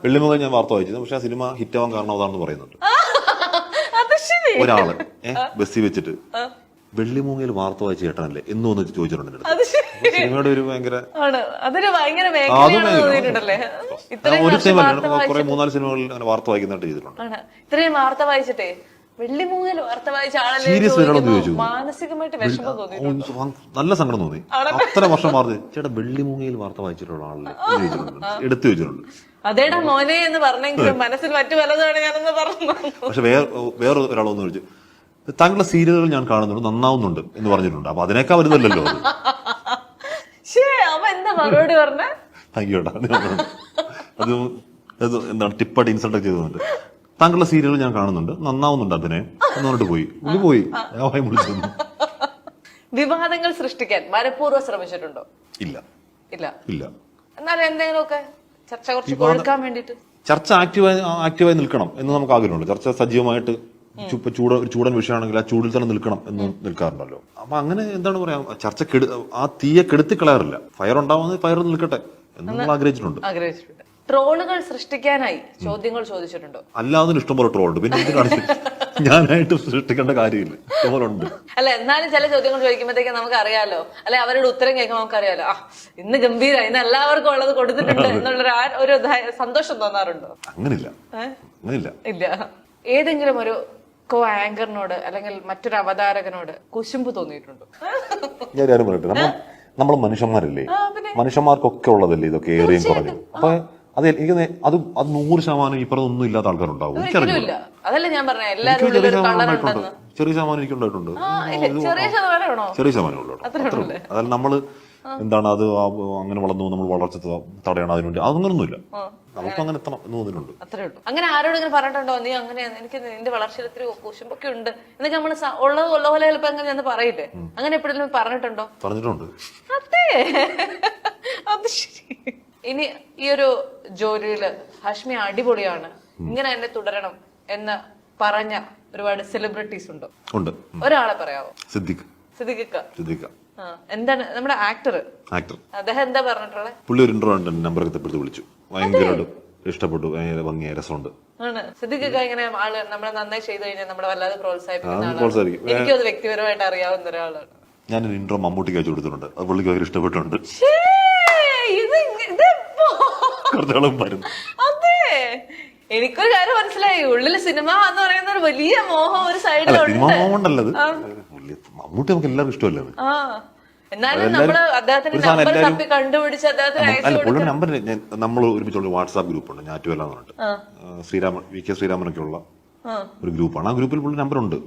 വെള്ളിമുഖം ഞാൻ വാർത്ത വായിച്ചത്. പക്ഷെ ആ സിനിമ ഹിറ്റാവാൻ കാരണം അതാണെന്ന് പറയുന്നുണ്ട്. അത് ശരി. ഒരാള് ബസ്സിൽ വെച്ചിട്ട് വെള്ളിമൂങ്ങയിൽ വാർത്ത വായിച്ച ചേട്ടനല്ലേ എന്നും ഒന്ന് ചോദിച്ചിട്ടുണ്ട് എന്റെ അടുത്ത്. അത് ശരി. അപ്പൊ സിനിമയുടെ ഒരു ഭയങ്കര ആണ്. അതൊരു ഭയങ്കര മേഖലയാണെന്ന് തോന്നിയിട്ടുണ്ടല്ലേ? ഇത്രയും ഒരു വർഷം സിനിമ വാർത്ത കുറെ വായിച്ചിട്ട് മൂന്നാല് സിനിമകളിൽ അങ്ങനെ വാർത്ത വായിക്കുന്നതായിട്ട് ചെയ്തിട്ടുണ്ട്. ആണ്. ഇത്രയും വാർത്ത വായിച്ചിട്ടേ വെള്ളിമൂങ്ങൽ വാർത്ത വായിച്ച ആളല്ലേ സീരിയസ് ഒരാളൊന്ന് ചോദിച്ചു. മാനസികമായിട്ട് വിഷമം തോന്നി. നല്ല സങ്കടം തോന്നി. അത്ര വർഷം വാർത്ത ചേട്ടാ വെള്ളിമൂങ്ങയിൽ വാർത്ത വായിച്ചിട്ടുള്ള ആളല്ലേ ചോദിച്ചിട്ടുണ്ട്, എടുത്തു ചോദിച്ചിട്ടുണ്ട്. അതേടാ മോനെ എന്ന് പറഞ്ഞെങ്കിലും മനസ്സിൽ മറ്റു പലതാണ് ഞാനെന്ന് പറഞ്ഞു. പക്ഷെ വേറെ ഒരാളൊന്ന് ചോദിച്ചു, താങ്കളുടെ സീരിയലുകൾ ഞാൻ കാണുന്നുണ്ട്, നന്നാവുന്നുണ്ട് എന്ന് പറഞ്ഞിട്ടുണ്ട്. അപ്പൊ അതിനേക്കാൾ വരുന്നല്ലോ അത്. അവ എന്താ മറുപടി പറഞ്ഞ? Thank you. അത് എന്താണ് ടിപ്പായിട്ട് ഇൻസൾട്ട് ചെയ്തുകൊണ്ട് താങ്കളുടെ സീരിയൽ ഞാൻ കാണുന്നുണ്ട്, നന്നാവുന്നുണ്ട് അതിനെ എന്ന് പറഞ്ഞിട്ട് പോയി വിളിച്ചു. വിവാദങ്ങൾ സൃഷ്ടിക്കാൻ മനഃപൂർവ്വം ശ്രമിച്ചിട്ടുണ്ടോ? ഇല്ല ഇല്ല. ഇല്ല. എന്നാലും എന്തെങ്കിലുമൊക്കെ ചർച്ച കുറച്ച് കൊഴുക്കാൻ വേണ്ടിട്ട് ചർച്ച ആക്റ്റീവായി നിൽക്കണം എന്ന് നമുക്ക് ആഗ്രഹമുണ്ട്. ചർച്ച സജീവമായിട്ട് ചൂടൻ വിഷയമാണെങ്കിൽ ആ ചൂടിൽ തന്നെ നിൽക്കണം എന്ന് നിൽക്കാറുണ്ടല്ലോ. അപ്പൊ അങ്ങനെ എന്താണ് പറയാ, ചർച്ച ആ തീയെ കെടുത്തി കളയാറില്ല. ഫയർ ഉണ്ടാവുന്നത് ഫയർ നിൽക്കട്ടെ എന്ന് നമ്മൾ ആഗ്രഹിച്ചിട്ടുണ്ട്. ട്രോളുകൾ സൃഷ്ടിക്കാനായി ചോദ്യങ്ങൾ ചോദിച്ചിട്ടുണ്ടോ? അല്ലാതെ ഇഷ്ടംപോലെ ട്രോളുണ്ട്. പിന്നെ എന്തിനാണ് ഞാനായിട്ട് സൃഷ്ടിക്കേണ്ട കാര്യമില്ല, ഇഷ്ടംപോലെ ഉണ്ട്. അല്ല, എന്നാലും ചില ചോദ്യങ്ങൾ ചോദിക്കുമ്പോഴത്തേക്ക് നമുക്ക് അറിയാലോ, അല്ലെ അവരുടെ ഉത്തരം കേൾക്കുമ്പോൾ നമുക്ക് അറിയാലോ, ഇന്ന് ഗംഭീര, ഇന്ന് എല്ലാവർക്കും ഉള്ളത് കൊടുത്തിട്ടുണ്ട് എന്നുള്ളൊരു ഒരു സന്തോഷം തോന്നാറുണ്ടോ? അങ്ങനില്ല. ഇല്ല. ഏതെങ്കിലും ഒരു കോ ആങ്കറിനോട് അല്ലെങ്കിൽ മറ്റൊരു അവതാരകനോട് കുശുമ്പ് തോന്നിയിട്ടുണ്ടോ? ഞാൻ കാര്യം പറയട്ടെ, നമ്മൾ മനുഷ്യന്മാരല്ലേ, മനുഷ്യന്മാർക്കൊക്കെ ഉള്ളതല്ലേ ഇതൊക്കെ ഏറിയും കുറഞ്ഞു. അപ്പൊ അത് എനിക്ക് അത് 100% ഇപ്പുറം ഒന്നും ഇല്ലാത്ത ആൾക്കാരുണ്ടാവും. എനിക്കറിയില്ല. അതല്ല ഞാൻ പറഞ്ഞ എല്ലാവരും ചെറിയ ശതമാനം എനിക്ക് ഉണ്ടായിട്ടുണ്ട്. ചെറിയ ശതമാനം ഉള്ളൂ. അതല്ല നമ്മള് എന്താണ് അത് അങ്ങനെ വളർന്നു, നമ്മൾ വളർച്ച തടയണം, അതിനുവേണ്ടി അതൊന്നുമില്ല. നമുക്ക് അങ്ങനെ എത്തണം എന്ന് തോന്നിയിട്ടുണ്ട്. അത്രേ ഉള്ളൂ. അങ്ങനെ ആരോടും ഇങ്ങനെ പറഞ്ഞിട്ടുണ്ടോ, നീ അങ്ങനെ എനിക്ക് നിന്റെ വളർച്ചയിൽ ഇത്തിരി കുശുമ്പൊക്കെ ഉണ്ട് എന്നൊക്കെ നമ്മള് ഉള്ള പോലെ ചിലപ്പോ അങ്ങനെ ഞാൻ പറയില്ലേ, അങ്ങനെ എപ്പോഴെങ്കിലും പറഞ്ഞിട്ടുണ്ടോ? പറഞ്ഞിട്ടുണ്ട്. അതെ, അത് ശരി. ഇനി ഈ ഒരു ജോലിയില് ഹാഷ്മി അടിപൊളിയാണ്, ഇങ്ങനെ തന്നെ തുടരണം എന്ന് പറഞ്ഞ ഒരുപാട് സെലിബ്രിറ്റീസ് ഉണ്ടോ? ഉണ്ട്. ഒരാളെ പറയാവോ? സിദ്ദിഖ്. എന്താണ് നമ്മുടെ ആക്ടർ അദ്ദേഹം എന്താ പറഞ്ഞിട്ടുള്ളത്? പുള്ളി ഒരു ഇന്റർവ്യൂ നമ്പറൊക്കെ തപ്പിട്ട് വിളിച്ചു, ഭയങ്കരമായിട്ട് ഇഷ്ടപ്പെട്ടു, ഭയങ്കര ഭംഗിയായ രസമുണ്ട്. ആണ്. സിദ്ദിഖ് ഇങ്ങനെ ആള് നമ്മളെ നന്നായി ചെയ്തു കഴിഞ്ഞാൽ നമ്മളെ വല്ലാതെ പ്രോത്സാഹിപ്പിക്കുന്ന, എനിക്കത് വ്യക്തിപരമായിട്ട് അറിയാവുന്ന ഒരാളാണ്. ഞാനൊരു ഇന്റർവ്യൂ മമ്മൂട്ടിക്ക് അയച്ചു കൊടുത്തിട്ടുണ്ട്, അത് പുള്ളിക്ക് ഭയങ്കര ഇഷ്ടപ്പെട്ടുണ്ട്. അതെ, എനിക്കൊരു കാര്യം മനസ്സിലായി, ഉള്ളിൽ സിനിമ എന്ന് പറയുന്ന ഒരു വലിയ മോഹം ഒരു സൈഡിലുണ്ട്. മമ്മൂട്ടി നമുക്ക് എല്ലാവർക്കും ഇഷ്ടമല്ലേ. എന്നാലും നമ്മള് അദ്ദേഹത്തിന്റെ നമ്പർ തപ്പി കണ്ടുപിടിച്ച് അദ്ദേഹത്തിന് നമ്പർ നമ്മൾ ഒരുമിച്ചുള്ള വാട്സാപ്പ് ഗ്രൂപ്പ് ഉണ്ട്, ഞാറ്റുവല്ല എന്ന് പറഞ്ഞിട്ട്, വി കെ ശ്രീരാമനൊക്കെ ഉള്ള ഒരു ഗ്രൂപ്പാണ്. ആ ഗ്രൂപ്പിൽ പുള്ളി നമ്പർ ഉണ്ട്.